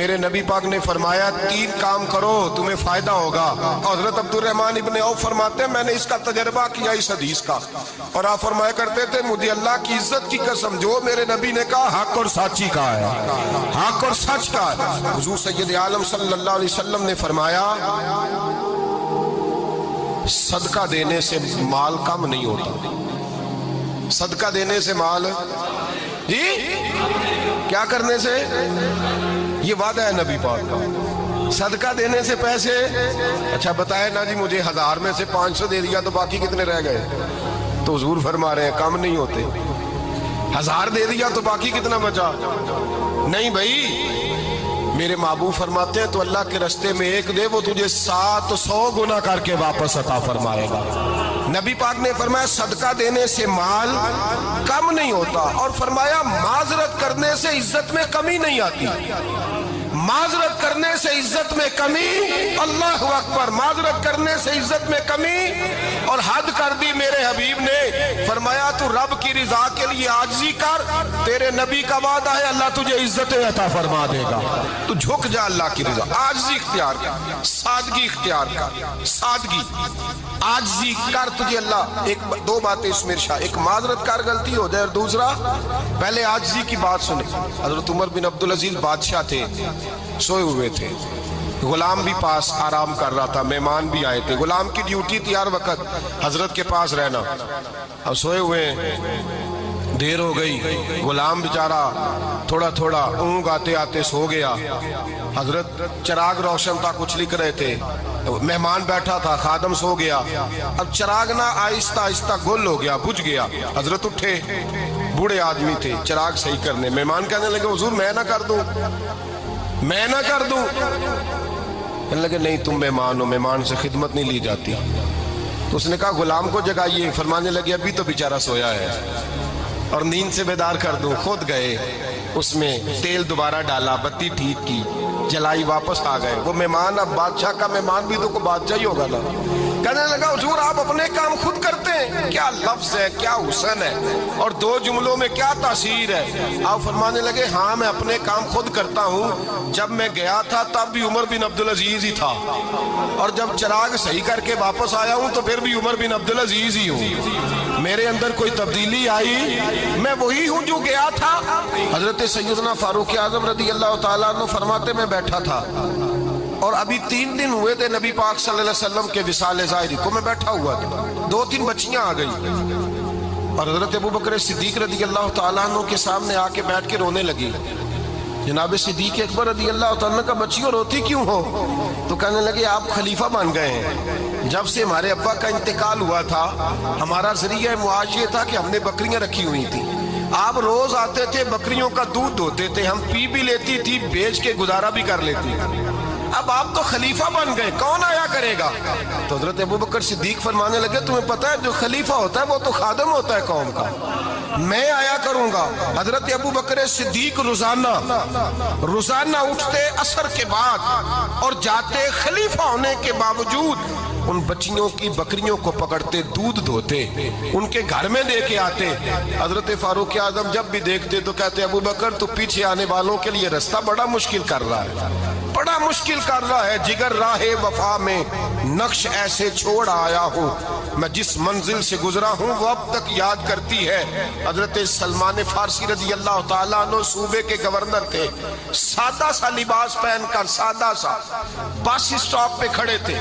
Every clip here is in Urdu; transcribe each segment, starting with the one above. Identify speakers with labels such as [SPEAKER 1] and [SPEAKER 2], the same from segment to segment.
[SPEAKER 1] میرے نبی پاک نے فرمایا 3 کام کرو تمہیں فائدہ ہوگا۔ حضرت عبدالرحمن ابن عوف فرماتے ہیں میں نے اس کا تجربہ کیا اس حدیث کا، اور آپ فرمایا کرتے تھے مجھے اللہ کی عزت کی قسم جو میرے نبی نے کہا حق اور سچی کا ہے، حق اور سچ کا ہے۔ حضور سید عالم صلی اللہ علیہ وسلم نے فرمایا صدقہ دینے سے مال کم نہیں ہوتا، صدقہ دینے سے مال جی کیا کرنے سے، یہ وعدہ ہے نبی پاک کا، صدقہ دینے سے پیسے، اچھا بتائے نا جی مجھے 1000 میں سے 500 دے دیا تو باقی کتنے رہ گئے، تو حضور فرما رہے ہیں کم نہیں ہوتے، 1000 دے دیا تو باقی کتنا بچا، نہیں بھائی میرے محبوب فرماتے ہیں تو اللہ کے رستے میں 1 دے وہ تجھے 700 گنا کر کے واپس عطا فرمائے گا۔ نبی پاک نے فرمایا صدقہ دینے سے مال کم نہیں ہوتا، اور فرمایا معذرت کرنے سے عزت میں کمی نہیں آتی، معذرت کرنے سے عزت میں کمی، اللہ اکبر، معذرت کرنے سے عزت میں کمی، اور حد کر دی میرے حبیب نے فرمایا تو رب کی رضا کے لیے عاجزی کر، تیرے نبی کا وعدہ ہے اللہ تجھے عزت عطا فرما دے گا، تو جھک جا اللہ کی رضا، عاجزی اختیار کر، سادگی اختیار کر، سادگی عاجزی کر، تجھے اللہ 2 باتیں اس میں ارشاد، ایک معذرت کر غلطی ہو جائے، اور دوسرا پہلے عاجزی کی بات سنے۔ حضرت عمر بن عبدالعزیز بادشاہ تھے، سوئے ہوئے تھے، غلام بھی پاس آرام کر رہا تھا، مہمان بھی آئے تھے، غلام کی ڈیوٹی تھی ہر وقت حضرت کے پاس رہنا، اب سوئے ہوئے دیر ہو گئی، غلام بیچارہ تھوڑا تھوڑا اونگ آتے آتے سو گیا، حضرت چراغ روشن تھا کچھ لکھ رہے تھے، مہمان بیٹھا تھا خادم سو گیا، اب چراغ نہ آہستہ آہستہ گل ہو گیا، بجھ گیا، حضرت اٹھے، بوڑھے آدمی تھے چراغ صحیح کرنے، مہمان کہنے لگے حضور میں نہ کر دوں، میں نہ کر دوں، کہنے لگے نہیں تم مہمان ہو، مہمان سے خدمت نہیں لی جاتی، تو اس نے کہا غلام کو جگائیے، فرمانے لگے ابھی تو بیچارہ سویا ہے اور نیند سے بیدار کر دوں، خود گئے اس میں تیل دوبارہ ڈالا، بتی ٹھیک کی، جلائی، واپس آ گئے، وہ مہمان اب بادشاہ کا مہمان بھی تو کوئی بادشاہ ہی ہوگا نا، کہنے لگا حضور آپ اپنے کام خود کرتے ہیں، کیا لفظ ہے، کیا حسن ہے، اور 2 جملوں میں کیا تاثیر ہے، آپ فرمانے لگے ہاں میں اپنے کام خود کرتا ہوں، جب میں گیا تھا تب بھی عمر بن عبدالعزیز ہی تھا، اور جب چراغ صحیح کر کے واپس آیا ہوں تو پھر بھی عمر بن عبدالعزیز ہی ہوں، میرے اندر کوئی تبدیلی آئی، میں وہی ہوں جو گیا تھا۔ حضرت سیدنا فاروق اعظم رضی اللہ تعالیٰ عنہ فرماتے میں بیٹھا تھا، اور ابھی 3 دن ہوئے تھے نبی پاک صلی اللہ علیہ وسلم کے وصال ظاہری کو، میں بیٹھا ہوا تھا، 2-3 بچیاں آ گئی، اور حضرت ابوبکر صدیق رضی اللہ تعالیٰ عنہ کے سامنے آ کے بیٹھ کے رونے لگی، جناب صدیق اکبر رضی اللہ تعالیٰ عنہ کا بچیوں روتی کیوں ہو، تو کہنے لگے آپ خلیفہ بن گئے ہیں، جب سے ہمارے ابا کا انتقال ہوا تھا ہمارا ذریعہ معاش یہ تھا کہ ہم نے بکریاں رکھی ہوئی تھی، آپ روز آتے تھے بکریوں کا دودھ دھوتے تھے، ہم پی بھی لیتی تھی بیچ کے گزارا بھی کر لیتی، اب آپ تو خلیفہ بن گئے کون آیا کرے گا، تو حضرت ابوبکر صدیق فرمانے لگے تمہیں پتہ ہے جو خلیفہ ہوتا ہے وہ تو خادم ہوتا ہے قوم کا، میں آیا کروں گا۔ حضرت ابوبکر صدیق روزانہ اٹھتے عصر کے بعد اور جاتے، خلیفہ ہونے کے باوجود ان بچیوں کی بکریوں کو پکڑتے، دودھ دھوتے، ان کے گھر میں دے کے آتے، حضرت فاروق اعظم جب بھی دیکھتے تو کہتے ابوبکر تو پیچھے آنے والوں کے لیے رستہ بڑا مشکل کر رہا ہے، بڑا مشکل کر رہا ہے، جگر راہ وفا میں نقش ایسے چھوڑ آیا ہوں، میں جس منزل سے گزرا ہوں وہ اب تک یاد کرتی ہے۔ حضرت سلمان فارسی رضی اللہ تعالیٰ عنہ صوبے کے گورنر تھے، سادہ سا لباس پہن کر سادہ سا بس اسٹاپ پہ کھڑے تھے،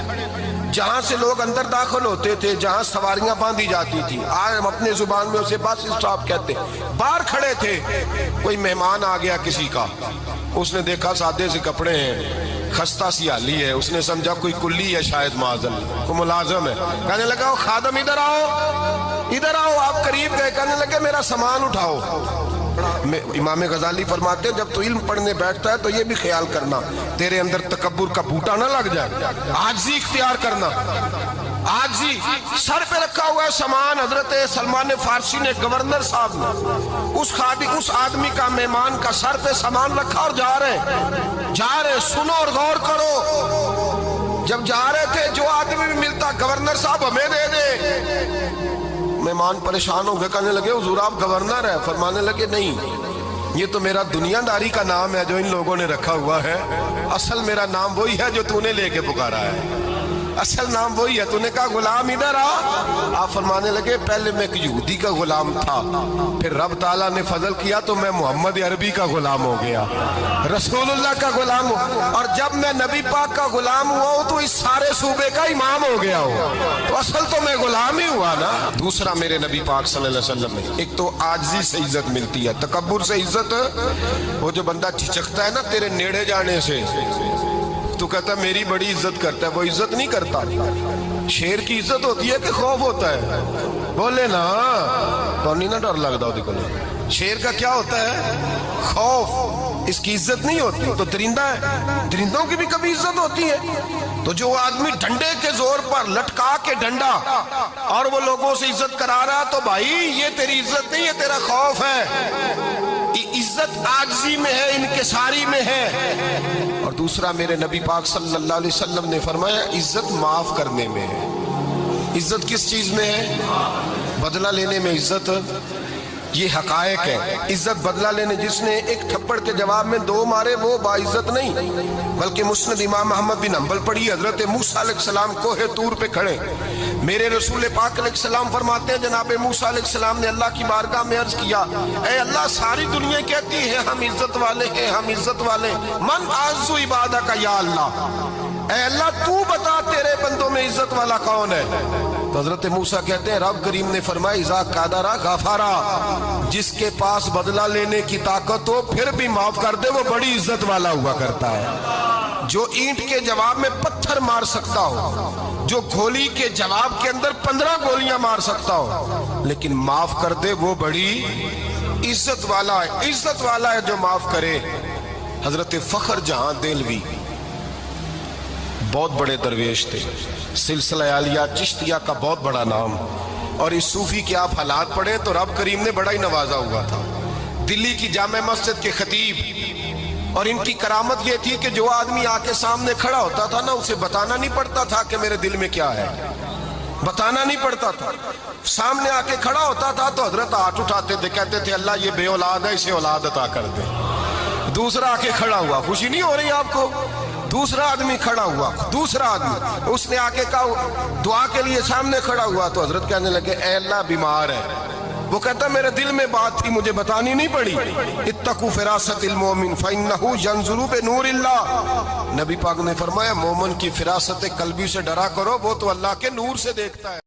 [SPEAKER 1] جہاں سے لوگ اندر داخل ہوتے تھے، جہاں سواریاں باندھی جاتی تھی، آج ہم اپنے زبان میں اسے بس اسٹاپ کہتے، باہر کھڑے تھے، کوئی مہمان آ گیا کسی کا، اس نے دیکھا سادے سے کپڑے ہیں، خستہ سی حالی ہے، اس نے سمجھا کوئی کلی ہے شاید معاذل، کوئی ملازم ہے، کہنے لگا خادم ادھر آؤ، ادھر آؤ، آپ قریب گئے، کہنے لگے میرا سامان اٹھاؤ۔ امام غزالی فرماتے ہیں جب تو علم پڑھنے بیٹھتا ہے تو یہ بھی خیال کرنا تیرے اندر تکبر کا بوٹا نہ لگ جائے، عاجزی اختیار کرنا، عاجزی، سر پہ رکھا ہوا ہے سامان، حضرت سلمان فارسی نے گورنر صاحب نے اس آدمی کا مہمان کا سر پہ سامان رکھا اور جا رہے، سنو اور غور کرو، جب جا رہے تھے جو آدمی بھی ملتا گورنر صاحب ہمیں دے دے، مہمان پریشان ہو گئے، کہنے لگے حضور آپ گورنر ہیں، فرمانے لگے نہیں، یہ تو میرا دنیا داری کا نام ہے جو ان لوگوں نے رکھا ہوا ہے، اصل میرا نام وہی ہے جو تو نے لے کے پکارا ہے، اصل نام وہی ہے۔ تو نے کہا غلام ادھر آ، آپ فرمانے لگے پہلے میں ایک یہودی کا غلام تھا، پھر رب تعالیٰ نے فضل کیا تو میں محمد عربی کا غلام ہو گیا، رسول اللہ کا غلام ہوں، اور جب میں نبی پاک کا غلام ہوا ہوں تو اس سارے صوبے کا امام ہو گیا ہوں، تو اصل تو میں غلام ہی ہوا نا۔ دوسرا میرے نبی پاک صلی اللہ علیہ وسلم میں ایک تو عاجزی سے عزت ملتی ہے، تکبر سے عزت، وہ جو بندہ چچکتا ہے نا تیرے نیڑے جانے سے، تو کہتا ہے میری بڑی عزت کرتا ہے، وہ عزت نہیں کرتا۔ شیر کی عزت ہوتی ہے کہ خوف ہوتا ہے؟ بولے نا، تو نہیں نا ڈر لگتا ہوتی کو۔ شیر کا کیا ہوتا ہے؟ خوف، اس کی عزت نہیں ہوتی۔ تو درندہ ہے، درندوں کی بھی کبھی عزت ہوتی ہے؟ تو جو آدمی ڈنڈے کے زور پر لٹکا کے ڈنڈا اور وہ لوگوں سے عزت کرا رہا، تو بھائی یہ تیری عزت نہیں ہے، تیرا خوف ہے۔ عزت عاجزی میں ہے، انکساری میں ہے۔ اور دوسرا میرے نبی پاک صلی اللہ علیہ وسلم نے فرمایا عزت معاف کرنے میں ہے۔ عزت کس چیز میں ہے؟ بدلہ لینے میں عزت، یہ حقائق ہے۔ عزت بدلہ لینے، جس نے ایک تھپڑ کے جواب میں 2 مارے وہ باعزت نہیں، بلکہ مسند امام احمد بن حنبل پڑھی، حضرت موسیٰ علیہ السلام کوہ طور پہ کھڑے، میرے رسول پاک علیہ السلام فرماتے ہیں جناب موسیٰ علیہ السلام نے اللہ کی بارگاہ میں عرض کیا، اے اللہ ساری دنیا کہتی ہے ہم عزت والے ہیں، ہم عزت والے، من اعز عبادک یا اللہ، اے اللہ تو بتا تیرے بندوں میں عزت والا کون ہے؟ تو حضرت موسیٰ کہتے ہیں رب کریم نے فرمایا اذا قادرا غفارا، جس کے پاس بدلہ لینے کی طاقت ہو پھر بھی معاف کر دے وہ بڑی عزت والا ہوا کرتا ہے۔ جو اینٹ کے جواب میں پتھر مار سکتا ہو، جو گولی کے جواب کے اندر 15 گولیاں مار سکتا ہو، لیکن معاف کر دے وہ بڑی عزت والا ہے۔ عزت والا ہے جو معاف کرے۔ حضرت فخر جہاں دہلوی بہت بڑے درویش تھے، سلسلہ عالیہ چشتیہ کا بہت بڑا نام، اور اس صوفی کے آپ حالات پڑھیں تو رب کریم نے بڑا ہی نوازا ہوا تھا۔ دلی کی جامع مسجد کے خطیب، اور ان کی کرامت یہ تھی کہ جو آدمی آ کے سامنے کھڑا ہوتا تھا نا اسے بتانا نہیں پڑتا تھا کہ میرے دل میں کیا ہے، بتانا نہیں پڑتا تھا۔ سامنے آ کے کھڑا ہوتا تھا تو حضرت ہاتھ اٹھاتے تھے، کہتے تھے اللہ یہ بے اولاد ہے اسے اولاد عطا کر دے۔ دوسرا آ کے کھڑا ہوا، خوشی نہیں ہو رہی آپ کو؟ دوسرا آدمی کھڑا ہوا، دوسرا آدمی، اس نے آ کے کہا دعا کے لیے سامنے کھڑا ہوا تو حضرت کہنے لگے اے اللہ بیمار ہے، وہ کہتا میرے دل میں بات تھی مجھے بتانی نہیں پڑی، اتقوا فراست المومن فإنہ ینظر بنور اللہ، نبی پاک نے فرمایا مومن کی فراست قلبی سے ڈرا کرو، وہ تو اللہ کے نور سے دیکھتا ہے۔